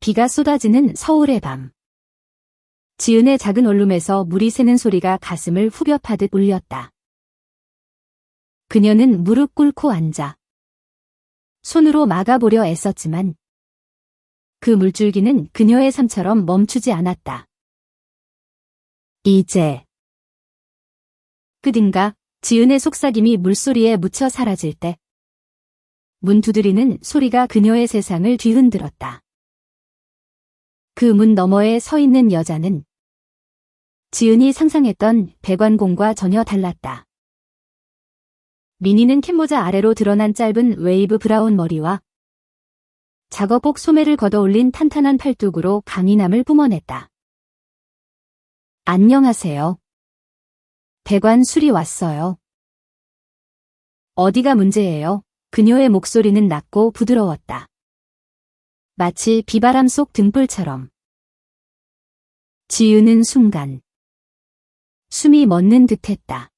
비가 쏟아지는 서울의 밤. 지은의 작은 원룸에서 물이 새는 소리가 가슴을 후벼 파듯 울렸다. 그녀는 무릎 꿇고 앉아 손으로 막아보려 애썼지만 그 물줄기는 그녀의 삶처럼 멈추지 않았다. 이제 끝인가? 지은의 속삭임이 물소리에 묻혀 사라질 때 문 두드리는 소리가 그녀의 세상을 뒤흔들었다. 그 문 너머에 서 있는 여자는 지은이 상상했던 백완공과 전혀 달랐다. 미니는 캡모자 아래로 드러난 짧은 웨이브 브라운 머리와 작업복 소매를 걷어올린 탄탄한 팔뚝으로 강인함을 뿜어냈다. 안녕하세요. 백완술이 왔어요. 어디가 문제예요? 그녀의 목소리는 낮고 부드러웠다. 마치 비바람 속 등불처럼. 지은은 순간 숨이 멎는 듯했다.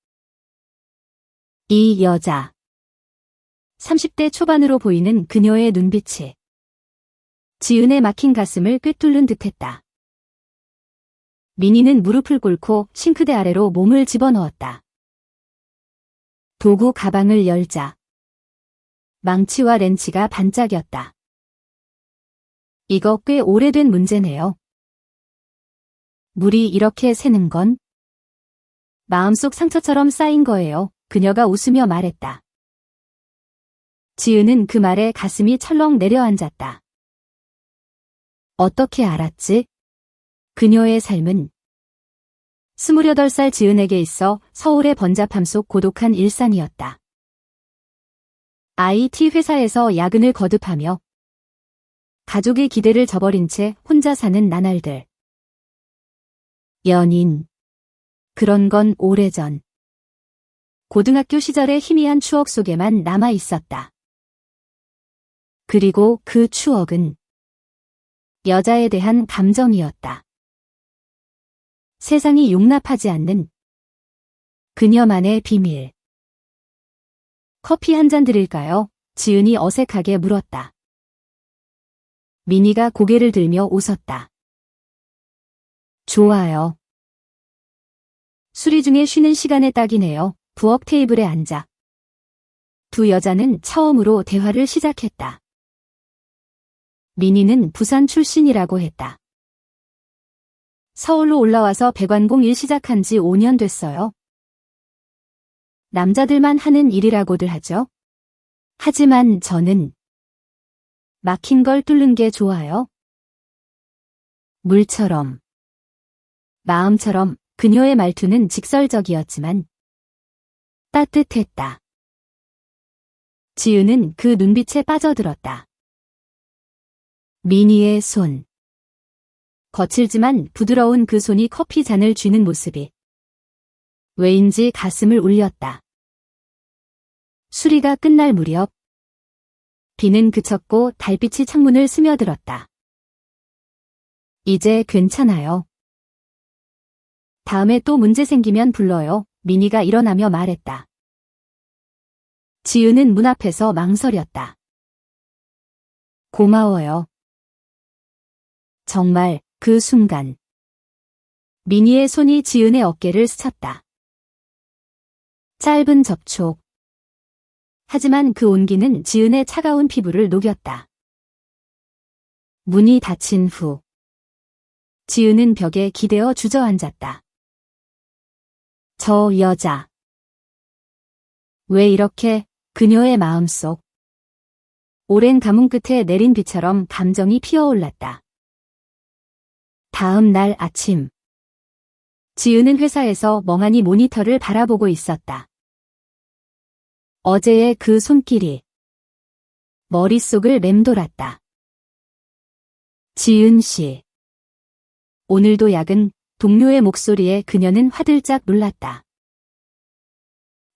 이 여자. 30대 초반으로 보이는 그녀의 눈빛이 지은의 막힌 가슴을 꿰뚫는 듯했다. 미니는 무릎을 꿇고 싱크대 아래로 몸을 집어넣었다. 도구 가방을 열자 망치와 렌치가 반짝였다. 이거 꽤 오래된 문제네요. 물이 이렇게 새는 건 마음속 상처처럼 쌓인 거예요. 그녀가 웃으며 말했다. 지은은 그 말에 가슴이 철렁 내려앉았다. 어떻게 알았지? 그녀의 삶은 28살 지은에게 있어 서울의 번잡함 속 고독한 일상이었다. IT 회사에서 야근을 거듭하며 가족의 기대를 저버린 채 혼자 사는 나날들. 연인. 그런 건 오래전. 고등학교 시절의 희미한 추억 속에만 남아 있었다. 그리고 그 추억은 여자에 대한 감정이었다. 세상이 용납하지 않는 그녀만의 비밀. 커피 한 잔 드릴까요? 지은이 어색하게 물었다. 미니가 고개를 들며 웃었다. 좋아요. 수리 중에 쉬는 시간에 딱이네요. 부엌 테이블에 앉아. 두 여자는 처음으로 대화를 시작했다. 미니는 부산 출신이라고 했다. 서울로 올라와서 백완공 일 시작한 지 5년 됐어요. 남자들만 하는 일이라고들 하죠. 하지만 저는 막힌 걸 뚫는 게 좋아요. 물처럼, 마음처럼. 그녀의 말투는 직설적이었지만 따뜻했다. 지은은 그 눈빛에 빠져들었다. 미니의 손. 거칠지만 부드러운 그 손이 커피 잔을 쥐는 모습이 왜인지 가슴을 울렸다. 수리가 끝날 무렵 비는 그쳤고 달빛이 창문을 스며들었다. 이제 괜찮아요. 다음에 또 문제 생기면 불러요. 미니가 일어나며 말했다. 지은은 문 앞에서 망설였다. 고마워요. 정말 그 순간 미니의 손이 지은의 어깨를 스쳤다. 짧은 접촉. 하지만 그 온기는 지은의 차가운 피부를 녹였다. 문이 닫힌 후 지은은 벽에 기대어 주저앉았다. 저 여자. 왜 이렇게? 그녀의 마음속. 오랜 가뭄 끝에 내린 비처럼 감정이 피어올랐다. 다음 날 아침. 지은은 회사에서 멍하니 모니터를 바라보고 있었다. 어제의 그 손길이 머릿속을 맴돌았다. 지은 씨. 오늘도 야근. 동료의 목소리에 그녀는 화들짝 놀랐다.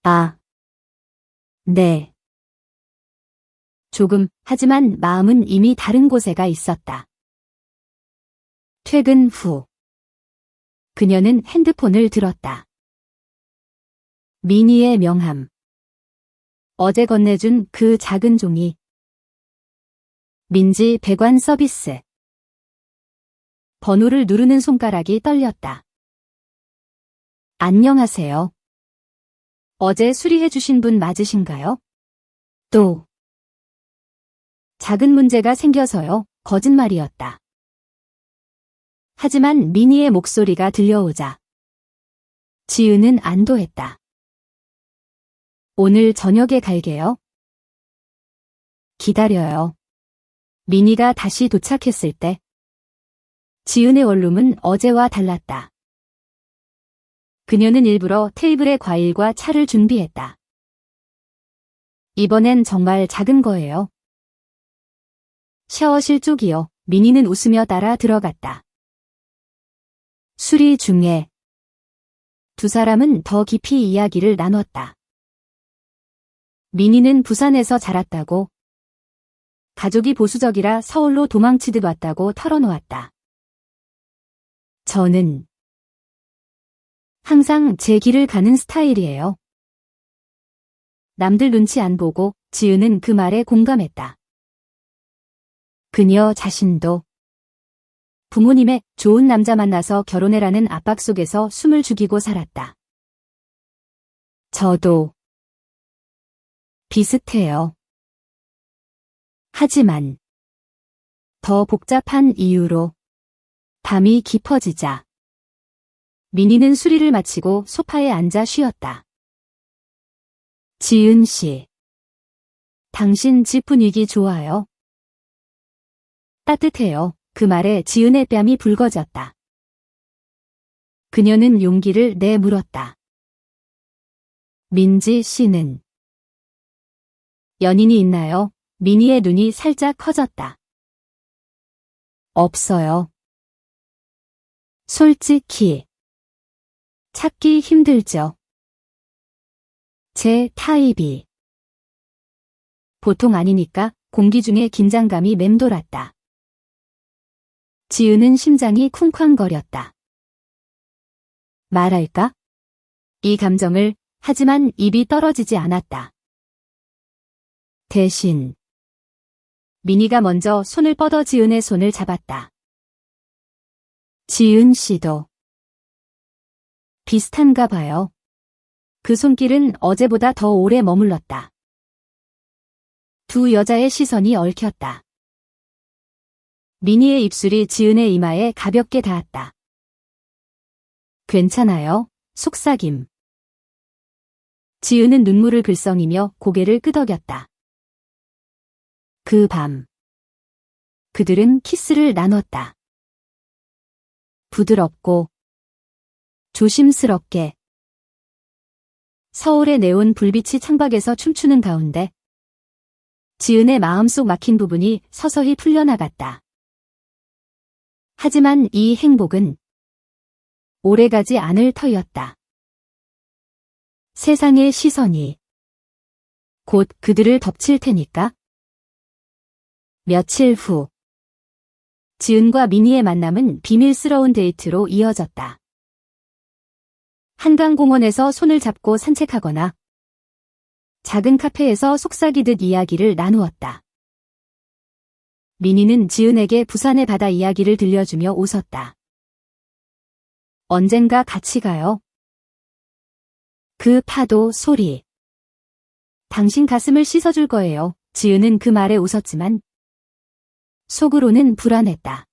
아, 네. 조금, 하지만 마음은 이미 다른 곳에 가 있었다. 퇴근 후. 그녀는 핸드폰을 들었다. 미니의 명함. 어제 건네준 그 작은 종이. 민지 백완 서비스. 번호를 누르는 손가락이 떨렸다. 안녕하세요. 어제 수리해주신 분 맞으신가요? 또. 작은 문제가 생겨서요. 거짓말이었다. 하지만 미니의 목소리가 들려오자 지은은 안도했다. 오늘 저녁에 갈게요. 기다려요. 미니가 다시 도착했을 때 지은의 원룸은 어제와 달랐다. 그녀는 일부러 테이블에 과일과 차를 준비했다. 이번엔 정말 작은 거예요. 샤워실 쪽이요. 미니는 웃으며 따라 들어갔다. 수리 중에 두 사람은 더 깊이 이야기를 나눴다. 미니는 부산에서 자랐다고, 가족이 보수적이라 서울로 도망치듯 왔다고 털어놓았다. 저는 항상 제 길을 가는 스타일이에요. 남들 눈치 안 보고 지은은 그 말에 공감했다. 그녀 자신도 부모님의 좋은 남자 만나서 결혼해라는 압박 속에서 숨을 죽이고 살았다. 저도 비슷해요. 하지만 더 복잡한 이유로 밤이 깊어지자 미니는 수리를 마치고 소파에 앉아 쉬었다. 지은 씨, 당신 집 분위기 좋아요? 따뜻해요. 그 말에 지은의 뺨이 붉어졌다. 그녀는 용기를 내물었다. 민지 씨는 연인이 있나요? 미니의 눈이 살짝 커졌다. 없어요. 솔직히 찾기 힘들죠. 제 타입이 보통 아니니까 공기 중에 긴장감이 맴돌았다. 지은은 심장이 쿵쾅거렸다. 말할까? 이 감정을. 하지만 입이 떨어지지 않았다. 대신 미니가 먼저 손을 뻗어 지은의 손을 잡았다. 지은 씨도 비슷한가 봐요. 그 손길은 어제보다 더 오래 머물렀다. 두 여자의 시선이 얽혔다. 미니의 입술이 지은의 이마에 가볍게 닿았다. 괜찮아요? 속삭임. 지은은 눈물을 글썽이며 고개를 끄덕였다. 그 밤 그들은 키스를 나눴다. 부드럽고 조심스럽게. 서울의 네온 불빛이 창밖에서 춤추는 가운데 지은의 마음속 막힌 부분이 서서히 풀려나갔다. 하지만 이 행복은 오래가지 않을 터였다. 세상의 시선이 곧 그들을 덮칠 테니까. 며칠 후 지은과 미니의 만남은 비밀스러운 데이트로 이어졌다. 한강공원에서 손을 잡고 산책하거나 작은 카페에서 속삭이듯 이야기를 나누었다. 미니는 지은에게 부산의 바다 이야기를 들려주며 웃었다. 언젠가 같이 가요. 그 파도 소리. 당신 가슴을 씻어줄 거예요. 지은은 그 말에 웃었지만 속으로는 불안했다.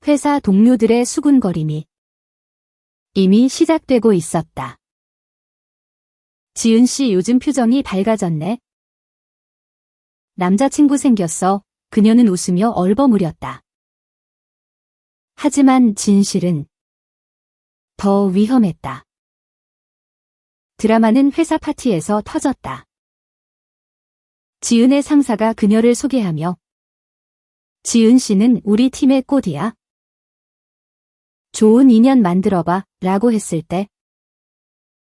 회사 동료들의 수군거림이 이미 시작되고 있었다. 지은 씨 요즘 표정이 밝아졌네. 남자친구 생겼어. 그녀는 웃으며 얼버무렸다. 하지만 진실은 더 위험했다. 드라마는 회사 파티에서 터졌다. 지은의 상사가 그녀를 소개하며 지은 씨는 우리 팀의 꽃이야. 좋은 인연 만들어봐 라고 했을 때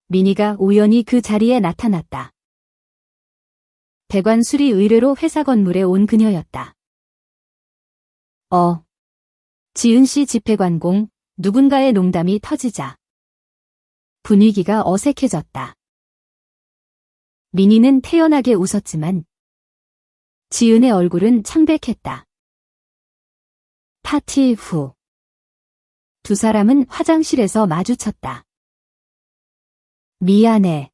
미니가 우연히 그 자리에 나타났다. 배관 수리 의뢰로 회사 건물에 온 그녀였다. 지은 씨 집회관공. 누군가의 농담이 터지자 분위기가 어색해졌다. 미니는 태연하게 웃었지만 지은의 얼굴은 창백했다. 파티 후 두 사람은 화장실에서 마주쳤다. 미안해.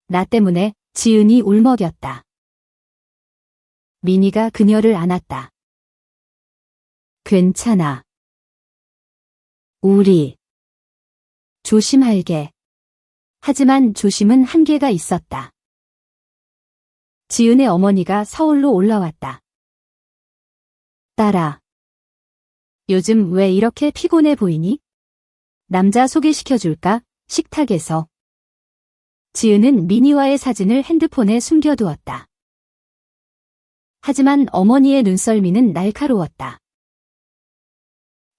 나 때문에 지은이 울먹였다. 민희가 그녀를 안았다. 괜찮아. 우리 조심할게. 하지만 조심은 한계가 있었다. 지은의 어머니가 서울로 올라왔다. 딸아. 요즘 왜 이렇게 피곤해 보이니? 남자 소개시켜줄까? 식탁에서. 지은은 민희와의 사진을 핸드폰에 숨겨두었다. 하지만 어머니의 눈썰미는 날카로웠다.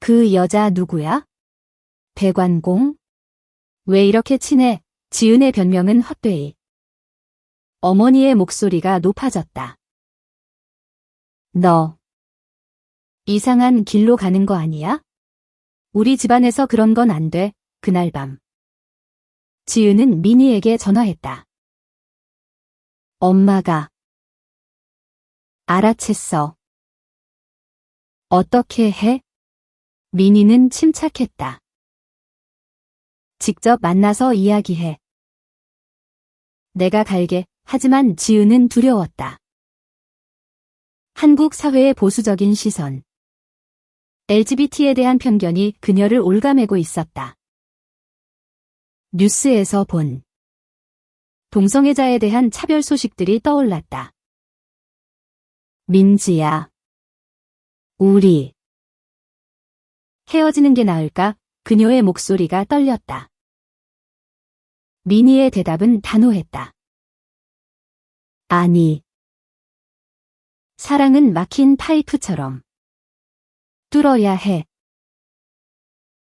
그 여자 누구야? 배관공? 왜 이렇게 친해? 지은의 변명은 헛되이. 어머니의 목소리가 높아졌다. 너 이상한 길로 가는 거 아니야? 우리 집안에서 그런 건 안 돼. 그날 밤 지은은 민희에게 전화했다. 엄마가 알아챘어. 어떻게 해? 민희는 침착했다. 직접 만나서 이야기해. 내가 갈게. 하지만 지은은 두려웠다. 한국 사회의 보수적인 시선. LGBT에 대한 편견이 그녀를 올가매고 있었다. 뉴스에서 본 동성애자에 대한 차별 소식들이 떠올랐다. 민지야. 우리 헤어지는 게 나을까? 그녀의 목소리가 떨렸다. 민희의 대답은 단호했다. 아니. 사랑은 막힌 파이프처럼 뚫어야 해.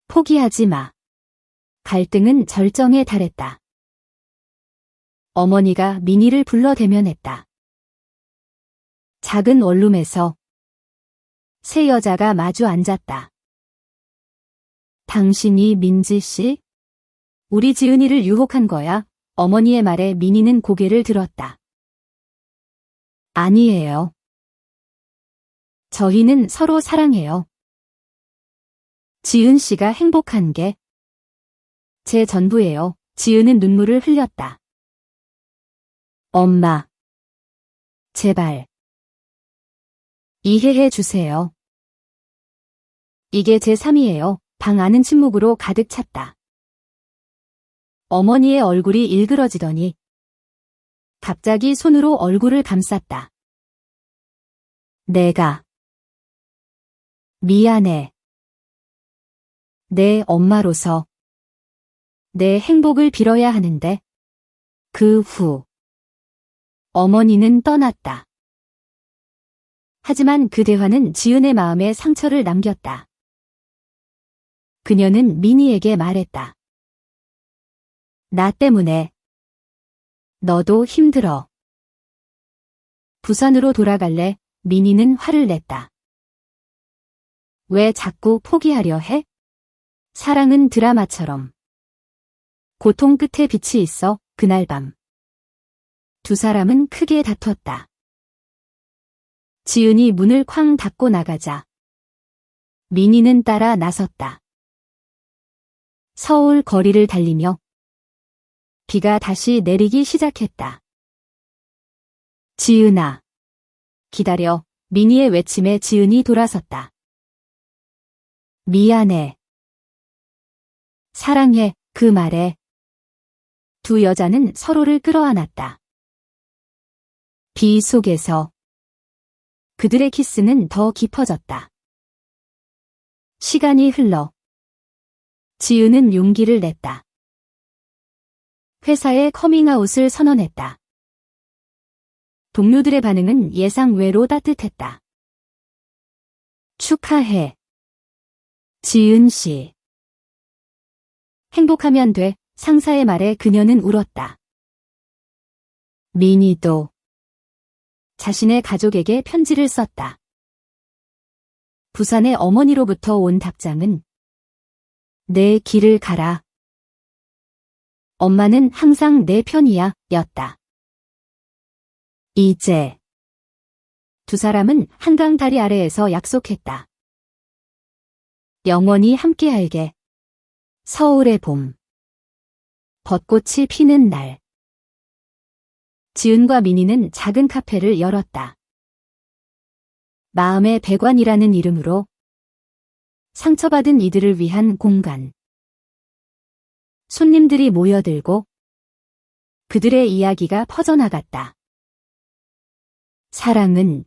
포기하지 마. 갈등은 절정에 달했다. 어머니가 민희를 불러 대면했다. 작은 원룸에서 세 여자가 마주 앉았다. 당신이 민지 씨? 우리 지은이를 유혹한 거야? 어머니의 말에 민희는 고개를 들었다. 아니에요. 저희는 서로 사랑해요. 지은 씨가 행복한 게 제 전부예요. 지은은 눈물을 흘렸다. 엄마. 제발. 이해해 주세요. 이게 제 삶이에요. 방 안은 침묵으로 가득 찼다. 어머니의 얼굴이 일그러지더니 갑자기 손으로 얼굴을 감쌌다. 내가 미안해. 내 엄마로서 내 행복을 빌어야 하는데. 그 후 어머니는 떠났다. 하지만 그 대화는 지은의 마음에 상처를 남겼다. 그녀는 민희에게 말했다. 나 때문에 너도 힘들어. 부산으로 돌아갈래? 민희는 화를 냈다. 왜 자꾸 포기하려 해? 사랑은 드라마처럼 고통 끝에 빛이 있어. 그날 밤 두 사람은 크게 다퉜다. 지은이 문을 쾅 닫고 나가자 민희는 따라 나섰다. 서울 거리를 달리며 비가 다시 내리기 시작했다. 지은아. 기다려. 민희의 외침에 지은이 돌아섰다. 미안해. 사랑해. 그 말에 두 여자는 서로를 끌어안았다. 비 속에서 그들의 키스는 더 깊어졌다. 시간이 흘러 지은은 용기를 냈다. 회사에 커밍아웃을 선언했다. 동료들의 반응은 예상 외로 따뜻했다. 축하해. 지은 씨. 행복하면 돼. 상사의 말에 그녀는 울었다. 민희도 자신의 가족에게 편지를 썼다. 부산의 어머니로부터 온 답장은 내 길을 가라. 엄마는 항상 내 편이야. 였다. 이제 두 사람은 한강 다리 아래에서 약속했다. 영원히 함께할게. 서울의 봄. 벚꽃이 피는 날. 지은과 민희는 작은 카페를 열었다. 마음의 배관이라는 이름으로 상처받은 이들을 위한 공간. 손님들이 모여들고 그들의 이야기가 퍼져나갔다. 사랑은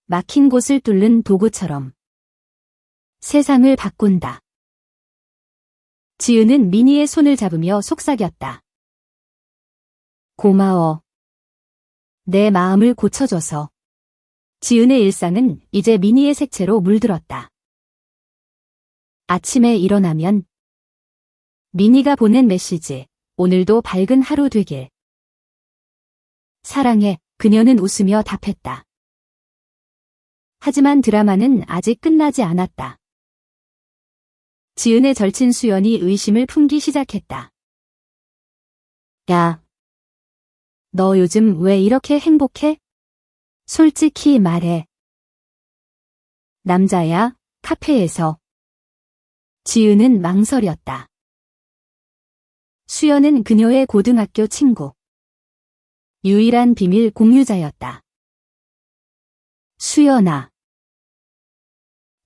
막힌 곳을 뚫는 도구처럼 세상을 바꾼다. 지은은 민희의 손을 잡으며 속삭였다. 고마워. 내 마음을 고쳐줘서. 지은의 일상은 이제 민희의 색채로 물들었다. 아침에 일어나면 민희가 보낸 메시지. 오늘도 밝은 하루 되길. 사랑해. 그녀는 웃으며 답했다. 하지만 드라마는 아직 끝나지 않았다. 지은의 절친 수연이 의심을 품기 시작했다. 야, 너 요즘 왜 이렇게 행복해? 솔직히 말해. 남자야, 카페에서. 지은은 망설였다. 수연은 그녀의 고등학교 친구. 유일한 비밀 공유자였다. 수연아.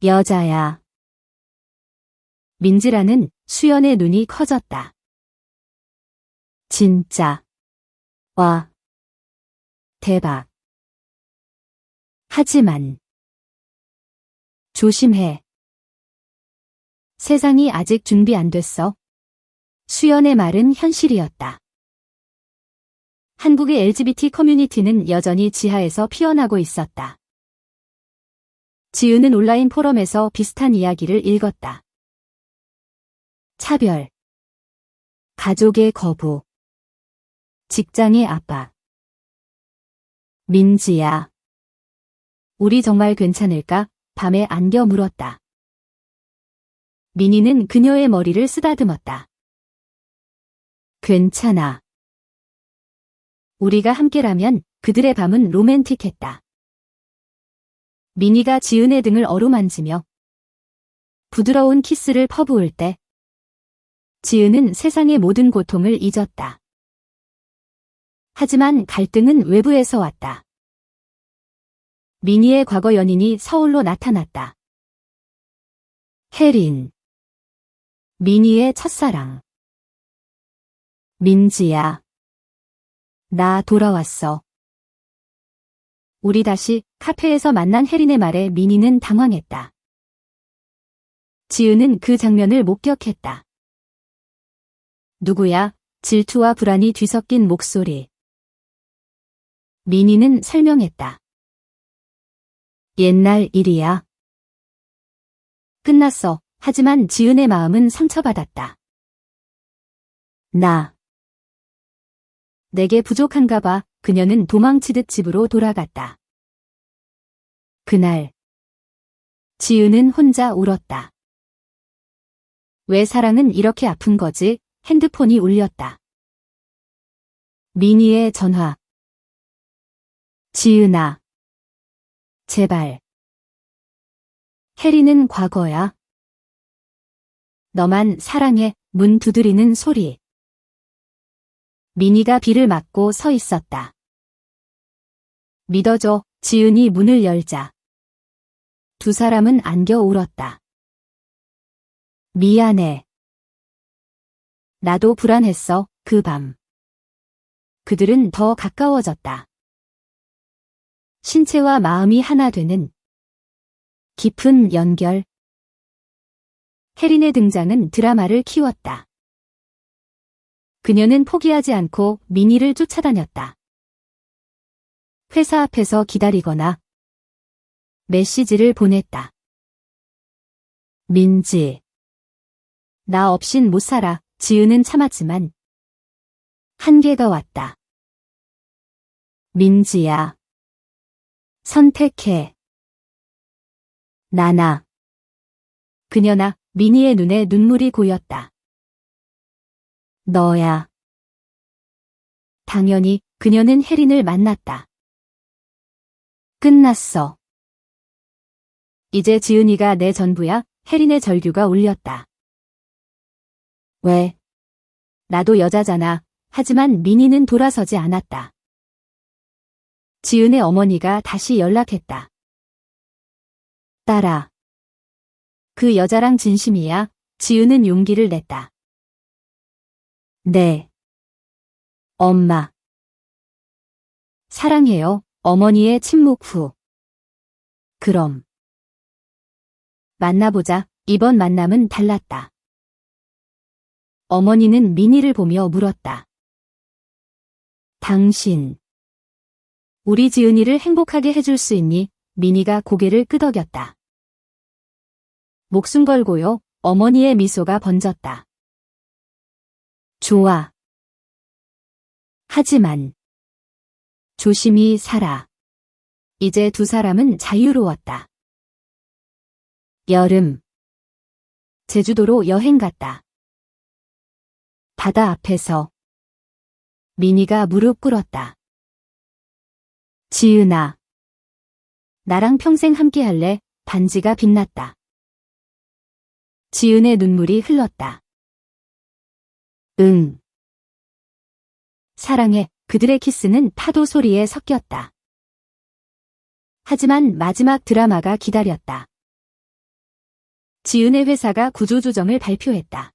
여자야. 민지라는 수연의 눈이 커졌다. 진짜. 와. 대박. 하지만. 조심해. 세상이 아직 준비 안 됐어. 수연의 말은 현실이었다. 한국의 LGBT 커뮤니티는 여전히 지하에서 피어나고 있었다. 지은은 온라인 포럼에서 비슷한 이야기를 읽었다. 차별, 가족의 거부, 직장의 압박. 민지야, 우리 정말 괜찮을까? 밤에 안겨 물었다. 민희는 그녀의 머리를 쓰다듬었다. 괜찮아. 우리가 함께라면 그들의 밤은 로맨틱했다. 민희가 지은의 등을 어루만지며 부드러운 키스를 퍼부을 때 지은은 세상의 모든 고통을 잊었다. 하지만 갈등은 외부에서 왔다. 민희의 과거 연인이 서울로 나타났다. 혜린. 민희의 첫사랑. 민지야. 나 돌아왔어. 우리 다시 카페에서 만난 혜린의 말에 민희는 당황했다. 지은은 그 장면을 목격했다. 누구야? 질투와 불안이 뒤섞인 목소리. 민희는 설명했다. 옛날 일이야. 끝났어. 하지만 지은의 마음은 상처받았다. 내게 부족한가 봐. 그녀는 도망치듯 집으로 돌아갔다. 그날 지은은 혼자 울었다. 왜 사랑은 이렇게 아픈 거지? 핸드폰이 울렸다. 민희의 전화. 지은아. 제발. 혜리는 과거야. 너만 사랑해. 문 두드리는 소리. 민희가 비를 맞고 서 있었다. 믿어줘. 지은이 문을 열자. 두 사람은 안겨 울었다. 미안해. 나도 불안했어. 그 밤. 그들은 더 가까워졌다. 신체와 마음이 하나 되는 깊은 연결. 혜린의 등장은 드라마를 키웠다. 그녀는 포기하지 않고 민희를 쫓아다녔다. 회사 앞에서 기다리거나 메시지를 보냈다. 민지. 나 없인 못 살아. 지은은 참았지만 한계가 왔다. 민지야. 선택해. 나나. 그녀나 민희의 눈에 눈물이 고였다. 너야. 당연히 그녀는 혜린을 만났다. 끝났어. 이제 지은이가 내 전부야. 혜린의 절규가 울렸다. 왜? 나도 여자잖아. 하지만 민희는 돌아서지 않았다. 지은의 어머니가 다시 연락했다. 딸아. 그 여자랑 진심이야. 지은은 용기를 냈다. 네. 엄마. 사랑해요. 어머니의 침묵 후. 그럼. 만나보자. 이번 만남은 달랐다. 어머니는 민희를 보며 물었다. 당신. 우리 지은이를 행복하게 해줄 수 있니? 민희가 고개를 끄덕였다. 목숨 걸고요. 어머니의 미소가 번졌다. 좋아. 하지만. 조심히 살아. 이제 두 사람은 자유로웠다. 여름. 제주도로 여행 갔다. 바다 앞에서. 민희가 무릎 꿇었다. 지은아. 나랑 평생 함께 할래? 반지가 빛났다. 지은의 눈물이 흘렀다. 응. 사랑해. 그들의 키스는 파도 소리에 섞였다. 하지만 마지막 드라마가 기다렸다. 지은의 회사가 구조조정을 발표했다.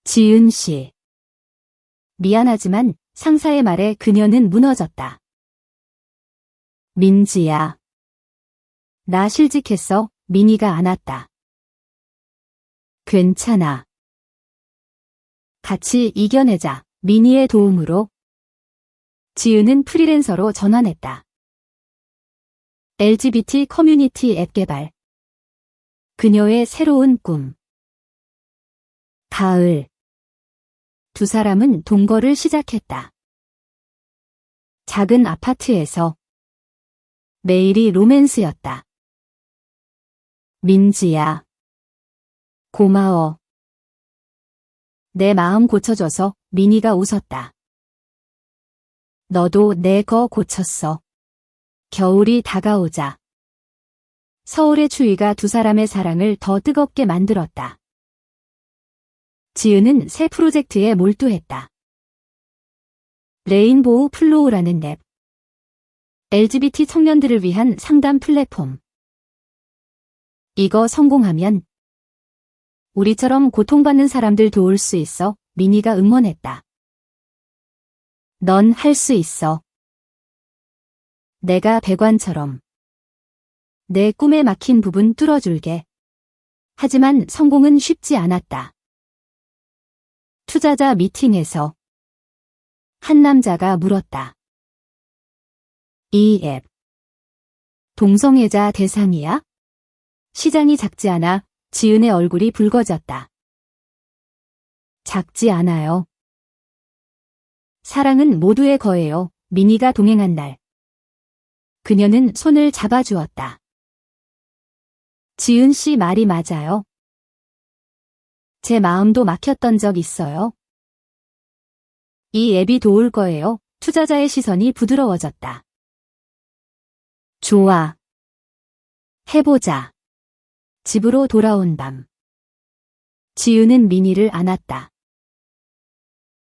지은 씨. 미안하지만 상사의 말에 그녀는 무너졌다. 민지야. 나 실직했어. 민희가 안았다. 괜찮아. 같이 이겨내자. 민희의 도움으로. 지은은 프리랜서로 전환했다. LGBT 커뮤니티 앱 개발. 그녀의 새로운 꿈. 가을. 두 사람은 동거를 시작했다. 작은 아파트에서. 매일이 로맨스였다. 민지야. 고마워. 내 마음 고쳐줘서. 민희가 웃었다. 너도 내 거 고쳤어. 겨울이 다가오자. 서울의 추위가 두 사람의 사랑을 더 뜨겁게 만들었다. 지은은 새 프로젝트에 몰두했다. 레인보우 플로우라는 앱. LGBT 청년들을 위한 상담 플랫폼. 이거 성공하면 우리처럼 고통받는 사람들 도울 수 있어. 민희가 응원했다. 넌 할 수 있어. 내가 배관처럼. 내 꿈에 막힌 부분 뚫어줄게. 하지만 성공은 쉽지 않았다. 투자자 미팅에서 한 남자가 물었다. 이 앱. 동성애자 대상이야? 시장이 작지 않아. 지은의 얼굴이 붉어졌다. 작지 않아요. 사랑은 모두의 거예요. 민희가 동행한 날. 그녀는 손을 잡아주었다. 지은 씨 말이 맞아요. 제 마음도 막혔던 적 있어요. 이 앱이 도울 거예요. 투자자의 시선이 부드러워졌다. 좋아. 해보자. 집으로 돌아온 밤. 지은은 민희를 안았다.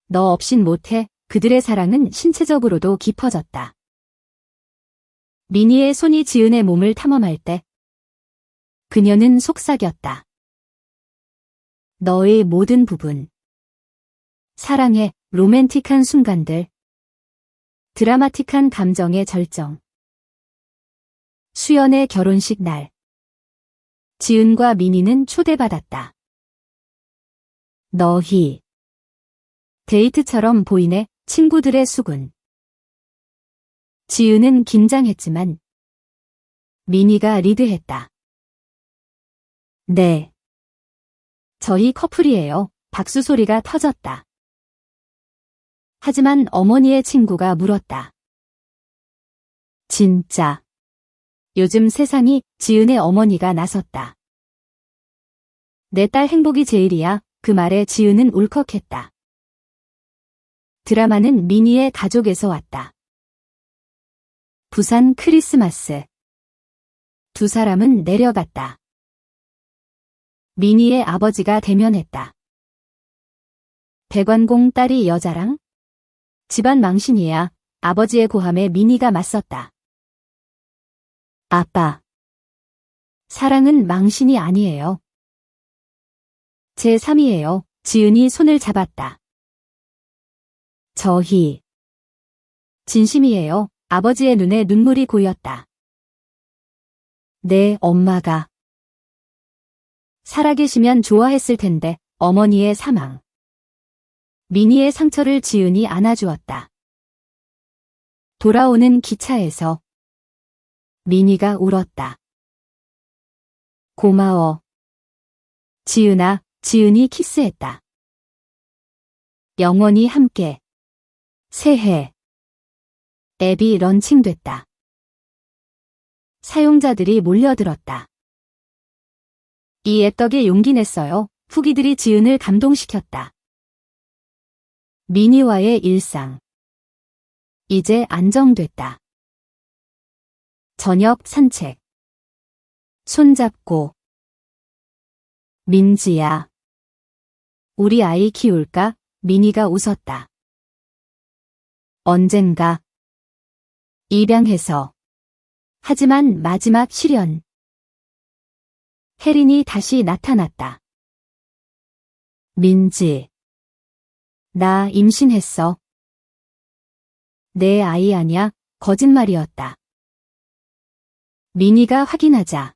너 없인 못해. 그들의 사랑은 신체적으로도 깊어졌다. 민희의 손이 지은의 몸을 탐험할 때 그녀는 속삭였다. 너의 모든 부분. 사랑의 로맨틱한 순간들. 드라마틱한 감정의 절정. 수연의 결혼식 날. 지은과 민희는 초대받았다. 너희. 데이트처럼 보이네. 친구들의 수군. 지은은 긴장했지만 민희가 리드했다. 네. 저희 커플이에요. 박수 소리가 터졌다. 하지만 어머니의 친구가 물었다. 진짜. 요즘 세상이. 지은의 어머니가 나섰다. 내 딸 행복이 제일이야. 그 말에 지은은 울컥했다. 드라마는 민희의 가족에서 왔다. 부산 크리스마스. 두 사람은 내려갔다. 미니의 아버지가 대면했다. 백완공 딸이 여자랑? 집안 망신이야. 아버지의 고함에 미니가 맞섰다. 아빠. 사랑은 망신이 아니에요. 제 3이에요. 지은이 손을 잡았다. 저희. 진심이에요. 아버지의 눈에 눈물이 고였다. 내 엄마가 살아계시면 좋아했을 텐데 어머니의 사망. 미니의 상처를 지은이 안아주었다. 돌아오는 기차에서 미니가 울었다. 고마워. 지은아, 지은이 키스했다. 영원히 함께. 새해. 앱이 런칭됐다. 사용자들이 몰려들었다. 이 앱 덕에 용기 냈어요. 후기들이 지은을 감동시켰다. 미니와의 일상. 이제 안정됐다. 저녁 산책. 손잡고. 민지야. 우리 아이 키울까? 미니가 웃었다. 언젠가. 입양해서. 하지만 마지막 시련. 혜린이 다시 나타났다. 민지. 나 임신했어. 내 아이 아냐? 거짓말이었다. 미니가 확인하자.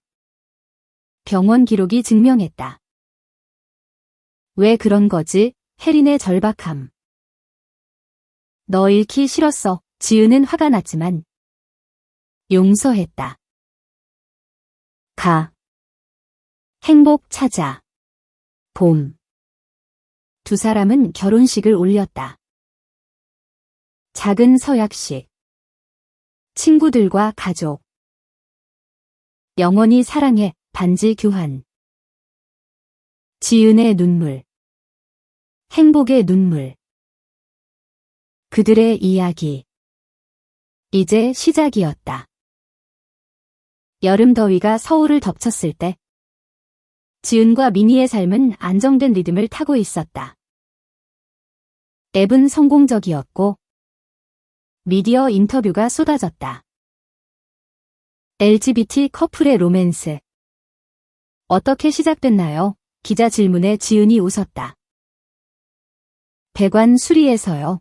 병원 기록이 증명했다. 왜 그런 거지? 혜린의 절박함. 너 잃기 싫었어. 지은은 화가 났지만 용서했다. 가. 행복 찾아. 봄. 두 사람은 결혼식을 올렸다. 작은 서약식. 친구들과 가족. 영원히 사랑해. 반지 교환. 지은의 눈물. 행복의 눈물. 그들의 이야기. 이제 시작이었다. 여름 더위가 서울을 덮쳤을 때 지은과 미니의 삶은 안정된 리듬을 타고 있었다. 앱은 성공적이었고 미디어 인터뷰가 쏟아졌다. LGBT 커플의 로맨스. 어떻게 시작됐나요? 기자 질문에 지은이 웃었다. 배관 수리에서요.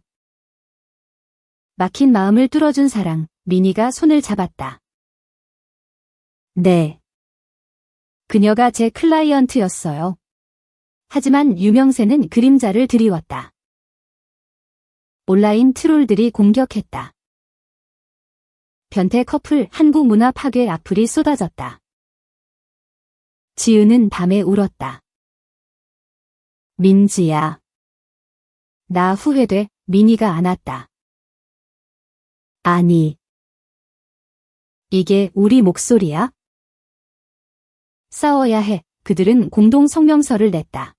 막힌 마음을 뚫어준 사랑. 미니가 손을 잡았다. 네. 그녀가 제 클라이언트였어요. 하지만 유명세는 그림자를 드리웠다. 온라인 트롤들이 공격했다. 변태 커플 한국 문화 파괴 악플이 쏟아졌다. 지은은 밤에 울었다. 민지야. 나 후회돼. 미니가 안았다. 아니. 이게 우리 목소리야? 싸워야 해. 그들은 공동 성명서를 냈다.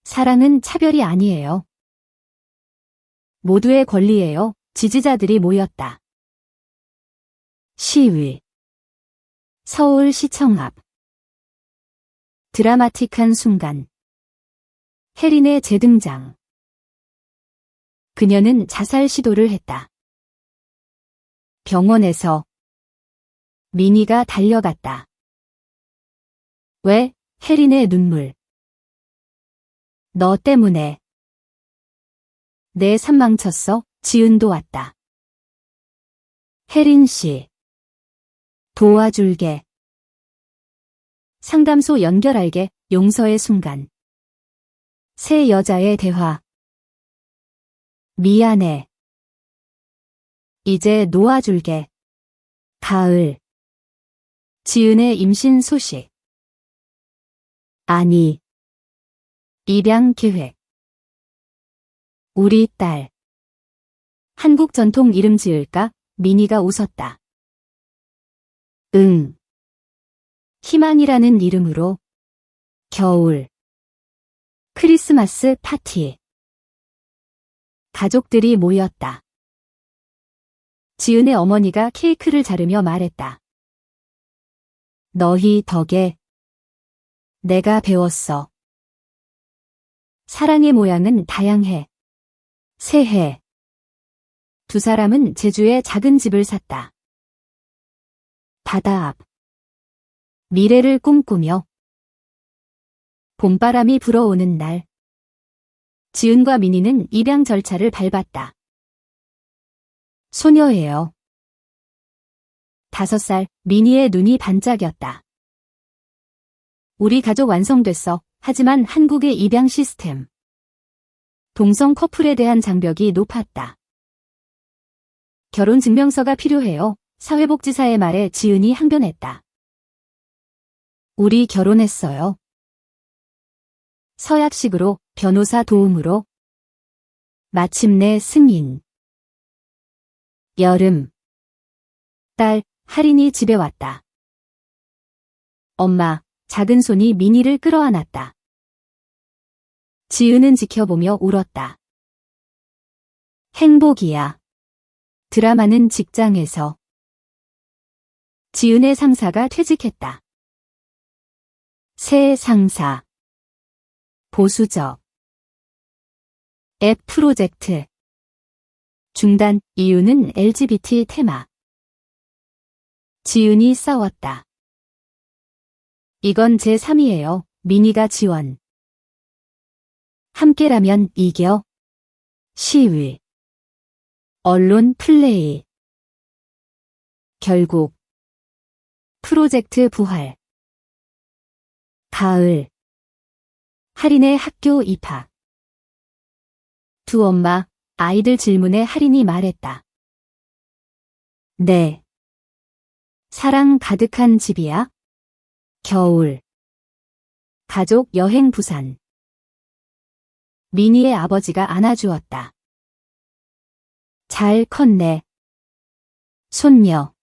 사랑은 차별이 아니에요. 모두의 권리예요. 지지자들이 모였다. 시위. 서울시청 앞. 드라마틱한 순간. 혜린의 재등장. 그녀는 자살 시도를 했다. 병원에서. 미니가 달려갔다. 왜? 혜린의 눈물. 너 때문에. 내 삶 망쳤어. 지은도 왔다. 혜린 씨. 도와줄게. 상담소 연결할게. 용서의 순간. 세 여자의 대화. 미안해. 이제 놓아줄게. 가을. 지은의 임신 소식. 아니. 입양 계획. 우리 딸. 한국 전통 이름 지을까? 미니가 웃었다. 응. 희망이라는 이름으로. 겨울. 크리스마스 파티. 가족들이 모였다. 지은의 어머니가 케이크를 자르며 말했다. 너희 덕에 내가 배웠어. 사랑의 모양은 다양해. 새해. 두 사람은 제주에 작은 집을 샀다. 바다 앞. 미래를 꿈꾸며. 봄바람이 불어오는 날. 지은과 민희는 입양 절차를 밟았다. 소녀예요. 5살, 민희의 눈이 반짝였다. 우리 가족 완성됐어. 하지만 한국의 입양 시스템. 동성 커플에 대한 장벽이 높았다. 결혼 증명서가 필요해요. 사회복지사의 말에 지은이 항변했다. 우리 결혼했어요. 서약식으로, 변호사 도움으로. 마침내 승인. 여름. 딸, 할인이 집에 왔다. 엄마, 작은 손이 민희를 끌어안았다. 지은은 지켜보며 울었다. 행복이야. 드라마는 직장에서. 지은의 상사가 퇴직했다. 새 상사. 보수적. 앱 프로젝트. 중단, 이유는 LGBT 테마. 지은이 싸웠다. 이건 제 3위예요. 민희가 지원. 함께라면 이겨. 시위. 언론 플레이. 결국. 프로젝트 부활. 가을. 할인의 학교 입학. 두 엄마, 아이들 질문에 할인이 말했다. 네. 사랑 가득한 집이야? 겨울. 가족 여행 부산. 민희의 아버지가 안아주었다. 잘 컸네. 손녀.